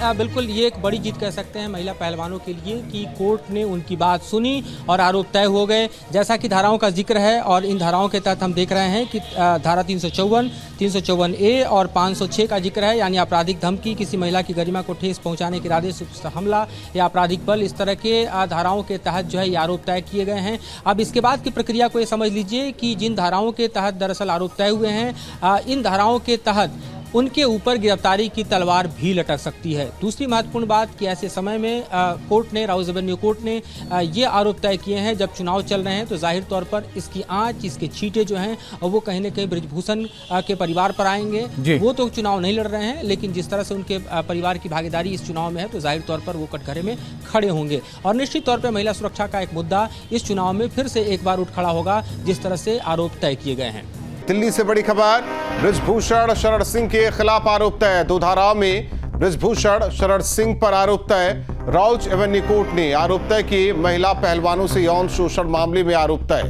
बिल्कुल ये एक बड़ी जीत कह सकते हैं महिला पहलवानों के लिए कि कोर्ट ने उनकी बात सुनी और आरोप तय हो गए। जैसा कि धाराओं का जिक्र है और इन धाराओं के तहत हम देख रहे हैं कि धारा 354, 354A और 506 का जिक्र है, यानी आपराधिक धमकी, किसी महिला की गरिमा को ठेस पहुंचाने के इरादे से हमला या आपराधिक बल, इस तरह के धाराओं के तहत जो है ये आरोप तय किए गए हैं। अब इसके बाद की प्रक्रिया को ये समझ लीजिए कि जिन धाराओं के तहत दरअसल आरोप तय हुए हैं, इन धाराओं के तहत उनके ऊपर गिरफ्तारी की तलवार भी लटक सकती है। दूसरी महत्वपूर्ण बात कि ऐसे समय में कोर्ट ने, राउज एवेन्यू कोर्ट ने ये आरोप तय किए हैं, जब चुनाव चल रहे हैं तो जाहिर तौर पर इसकी आंच, इसके छींटे जो हैं वो कहीं न कहीं बृजभूषण के परिवार पर आएंगे। वो तो चुनाव नहीं लड़ रहे हैं, लेकिन जिस तरह से उनके परिवार की भागीदारी इस चुनाव में है तो जाहिर तौर पर वो कटघरे में खड़े होंगे और निश्चित तौर पर महिला सुरक्षा का एक मुद्दा इस चुनाव में फिर से एक बार उठ खड़ा होगा, जिस तरह से आरोप तय किए गए हैं। दिल्ली से बड़ी खबर, बृजभूषण शरण सिंह के खिलाफ आरोप तय। 2 धाराओं में बृजभूषण शरण सिंह पर आरोप तय। राउज एवेन्यू कोर्ट ने आरोप तय किए। महिला पहलवानों से यौन शोषण मामले में आरोप तय।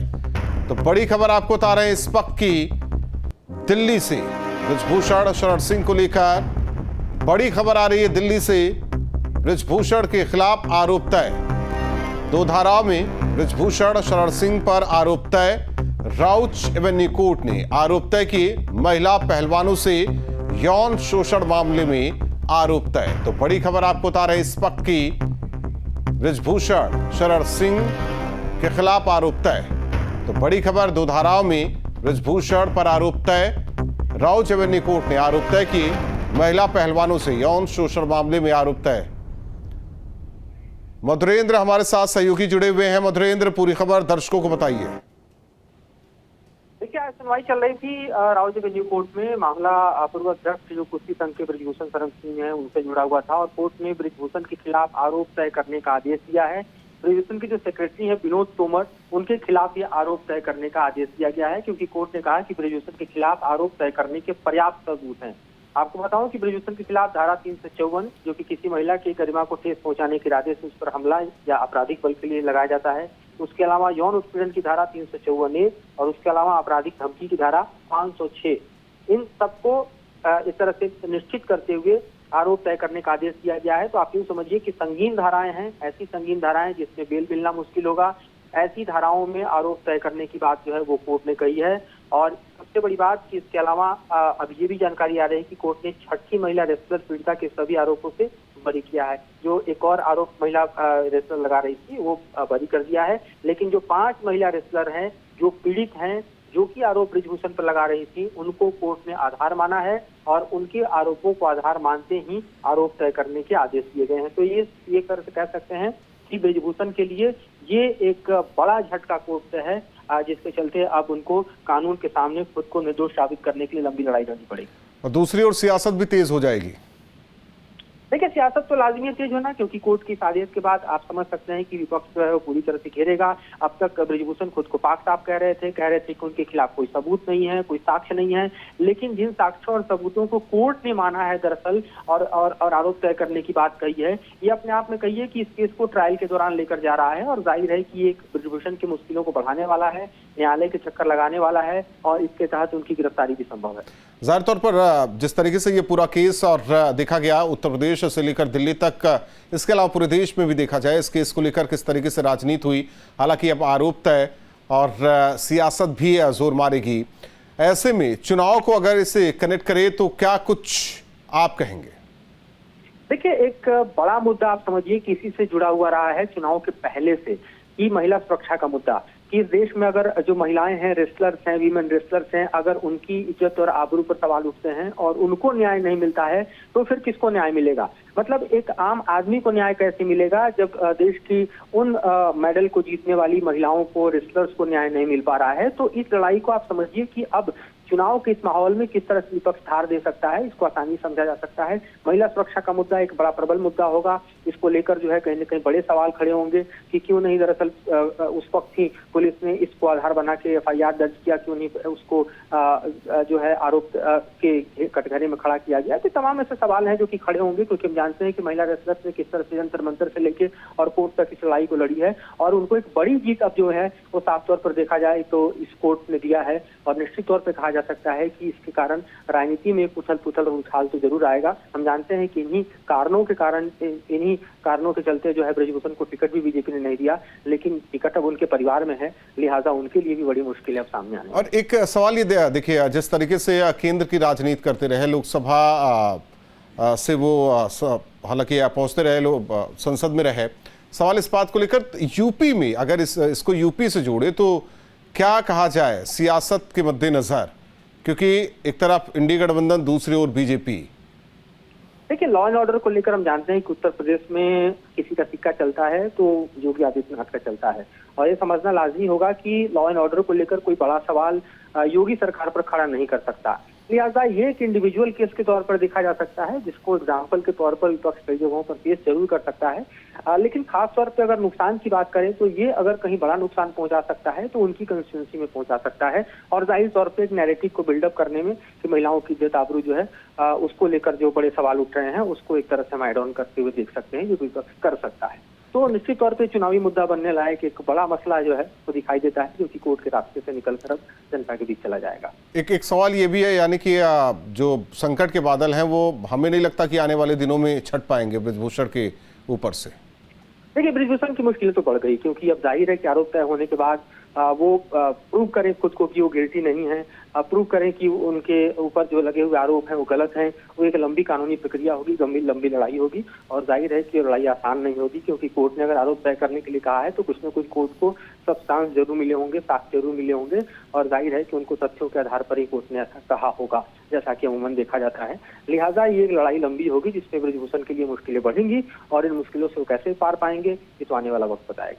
तो बड़ी खबर आपको बता रहे हैं इस वक्त की दिल्ली से बृजभूषण शरण सिंह को लेकर बड़ी खबर आ रही है। दिल्ली से बृजभूषण के खिलाफ आरोप तय। 2 धाराओं में बृजभूषण शरण सिंह पर आरोप तय। राउज एवेन्यू कोर्ट ने आरोप तय किए। महिला पहलवानों से यौन शोषण मामले में आरोप तय। तो बड़ी खबर आपको बता रहे हैं इस वक्त की बृजभूषण शरण सिंह के खिलाफ आरोप तय। तो बड़ी खबर, 2 धाराओं में बृजभूषण पर आरोप तय। राउज एवेन्यू कोर्ट ने आरोप तय किए। महिला पहलवानों से यौन शोषण मामले में आरोप तय। मधुरेंद्र हमारे साथ सहयोगी जुड़े हुए हैं। मधुरेंद्र, पूरी खबर दर्शकों को बताइए। देखिए, आज सुनवाई चल रही थी राउज एवेन्यू कोर्ट में। मामला पूर्व अध्यक्ष जो कुश्ती संघ के बृजभूषण शरण सिंह है उनसे जुड़ा हुआ था और कोर्ट ने बृजभूषण के खिलाफ आरोप तय करने का आदेश दिया है। बृजभूषण के जो सेक्रेटरी हैं विनोद तोमर, उनके खिलाफ ये आरोप तय करने का आदेश दिया गया है, क्योंकि कोर्ट ने कहा कि बृजभूषण के खिलाफ आरोप तय करने के पर्याप्त सबूत हैं। आपको बताऊं कि बृजभूषण के खिलाफ धारा 354, जो कि किसी महिला की गरिमा को ठेस पहुंचाने के इरादे से उस पर हमला या आपराधिक बल के लिए लगाया जाता है, उसके अलावा यौन उत्पीड़न की धारा 354A और उसके अलावा आपराधिक धमकी की धारा 506, इन सबको इस तरह से निश्चित करते हुए आरोप तय करने का आदेश दिया गया है। तो आप यूँ समझिए कि संगीन धाराएं हैं, ऐसी संगीन धाराएं जिसमें बेल मिलना मुश्किल होगा, ऐसी धाराओं में आरोप तय करने की बात जो है वो कोर्ट ने कही है। और सबसे बड़ी बात कि इसके अलावा अब ये भी जानकारी आ रही है कि कोर्ट ने 6ठी महिला रेसलर पीड़िता के सभी आरोपों से बरी किया है। जो एक और आरोप महिला रेसलर लगा रही थी वो बरी कर दिया है, लेकिन जो 5 महिला रेसलर हैं जो पीड़ित हैं, जो कि आरोप बृजभूषण पर लगा रही थी, उनको कोर्ट ने आधार माना है और उनके आरोपों को आधार मानते ही आरोप तय करने के आदेश दिए गए हैं। तो ये कह सकते हैं कि बृजभूषण के लिए ये एक बड़ा झटका कोर्ट से है, जिसके चलते अब उनको कानून के सामने खुद को निर्दोष साबित करने के लिए लंबी लड़ाई लड़नी पड़ेगी। और दूसरी ओर सियासत भी तेज हो जाएगी। देखिए, सियासत तो लाजमी है तेज होना, क्योंकि कोर्ट की इस आदेश के बाद आप समझ सकते हैं कि विपक्ष जो है वो पूरी तरह से घेरेगा। अब तक बृजभूषण खुद को पाक साफ कह रहे थे कि उनके खिलाफ कोई सबूत नहीं है, कोई साक्ष्य नहीं है, लेकिन जिन साक्ष्यों और सबूतों को कोर्ट ने माना है दरअसल और आरोप तय करने की बात कही है, ये अपने आप में कही है कि इस केस को ट्रायल के दौरान लेकर जा रहा है और जाहिर है कि एक बृजभूषण की मुश्किलों को बढ़ाने वाला है, न्यायालय के चक्कर लगाने वाला है और इसके तहत उनकी गिरफ्तारी भी संभव है। जाहिर तौर पर जिस तरीके से ये पूरा केस और देखा गया उत्तर प्रदेश से लेकर दिल्ली तक, इसके अलावा पूरे देश में भी देखा जाए इस केस को लेकर किस तरीके से राजनीति हुई, हालांकि अब आरोप तय और सियासत भी जोर मारेगी। ऐसे में चुनाव को अगर इसे कनेक्ट करें तो क्या कुछ आप कहेंगे? देखिए, एक बड़ा मुद्दा आप समझिए कि इसी से जुड़ा हुआ रहा है चुनाव के पहले से, कि महिला सुरक्षा का मुद्दा, कि इस देश में अगर जो महिलाएं हैं, रेसलर्स हैं, वीमेन रेसलर्स हैं, अगर उनकी इज्जत और आबरू पर सवाल उठते हैं और उनको न्याय नहीं मिलता है तो फिर किसको न्याय मिलेगा? मतलब एक आम आदमी को न्याय कैसे मिलेगा जब देश की उन मेडल को जीतने वाली महिलाओं को, रेसलर्स को न्याय नहीं मिल पा रहा है? तो इस लड़ाई को आप समझिए कि अब चुनाव के इस माहौल में किस तरह से विपक्ष धार दे सकता है, इसको आसानी समझा जा सकता है। महिला सुरक्षा का मुद्दा एक बड़ा प्रबल मुद्दा होगा। इसको लेकर जो है कहीं न कहीं बड़े सवाल खड़े होंगे कि क्यों नहीं दरअसल उस वक्त ही पुलिस ने इसको आधार बना के FIR दर्ज किया, क्यों नहीं उसको जो है आरोप के कटघरे में खड़ा किया गया। तो तमाम ऐसे सवाल हैं जो कि खड़े होंगे, क्योंकि हम जानते हैं कि महिला रेसलर्स ने किस तरह से जंतर मंतर से लेके और कोर्ट तक इस लड़ाई को लड़ी है और उनको एक बड़ी जीत अब जो है वो साफ तौर पर देखा जाए तो इस कोर्ट ने दिया है। और निश्चित तौर पर कहा जा सकता है कि इसके कारण राजनीति में उथल पुथल और उछाल तो जरूर आएगा। हम जानते हैं कि इन्हीं कारणों के चलते जो है ब्रजभूषण को टिकट भी बीजेपी ने नहीं दिया, लेकिन टिकट अब उनके परिवार में है, लिहाजा उनके लिए भी बड़ी मुश्किल है अब सामने आने। और एक सवाल ये देखिए, जिस तरीके से केंद्र की राजनीति करते रहे, लोकसभा से वो हालांकि पहुंचते रहे, लोग संसद में रहे, सवाल इस बात को लेकर यूपी में अगर इसको यूपी से जोड़े तो क्या कहा जाए सियासत के मद्देनजर, क्योंकि एक तरफ इंडी गठबंधन, दूसरी ओर बीजेपी। देखिए, लॉ एंड ऑर्डर को लेकर हम जानते हैं कि उत्तर प्रदेश में किसी का सिक्का चलता है तो योगी आदित्यनाथ का चलता है, और ये समझना लाजमी होगा कि लॉ एंड ऑर्डर को लेकर कोई बड़ा सवाल योगी सरकार पर खड़ा नहीं कर सकता। लिहाजा ये एक इंडिविजुअल केस के तौर पर देखा जा सकता है, जिसको एग्जाम्पल के तौर पर विपक्ष कई जगहों पर पेश जरूर कर सकता है, लेकिन खास तौर पर अगर नुकसान की बात करें तो ये अगर कहीं बड़ा नुकसान पहुंचा सकता है तो उनकी कंस्टिट्यूंसी में पहुंचा सकता है, और जाहिर तौर पर एक नैरेटिव को बिल्डअप करने में कि महिलाओं की इज्जत आबरू जो है उसको लेकर जो बड़े सवाल उठ रहे हैं उसको एक तरह से हम एड ऑन करते हुए देख सकते हैं, जो विपक्ष कर सकता है। तो निश्चित तौर पे चुनावी मुद्दा बनने लायक एक बड़ा मसला जो है वो दिखाई देता है, जो कि कोर्ट के रास्ते से निकलकर अब जनता के बीच चला जाएगा। एक सवाल ये भी है, यानी कि जो संकट के बादल हैं वो हमें नहीं लगता कि आने वाले दिनों में छट पाएंगे ब्रजभूषण के ऊपर से। देखिए, ब्रजभूषण की मुश्किलें तो बढ़ गई, क्योंकि अब जाहिर है कि आरोप तय होने के बाद वो प्रूव करें खुद को कि वो गिल्टी नहीं है, प्रूव करें कि उनके ऊपर जो लगे हुए आरोप हैं वो गलत हैं। वो एक लंबी कानूनी प्रक्रिया होगी, लंबी लड़ाई होगी, और जाहिर है कि लड़ाई आसान नहीं होगी, क्योंकि कोर्ट ने अगर आरोप तय करने के लिए कहा है तो कुछ न कुछ कोर्ट को सब्सटेंस जरूर मिले होंगे, साक्ष्य जरूर मिले होंगे, और जाहिर है कि उनको तथ्यों के आधार पर ही कोर्ट ने ऐसा कहा होगा, जैसा कि अमूमन देखा जाता है। लिहाजा ये एक लड़ाई लंबी होगी जिसमें ब्रजभूषण के लिए मुश्किलें बढ़ेंगी, और इन मुश्किलों से वो कैसे पार पाएंगे ये तो आने वाला वक्त बताएगा।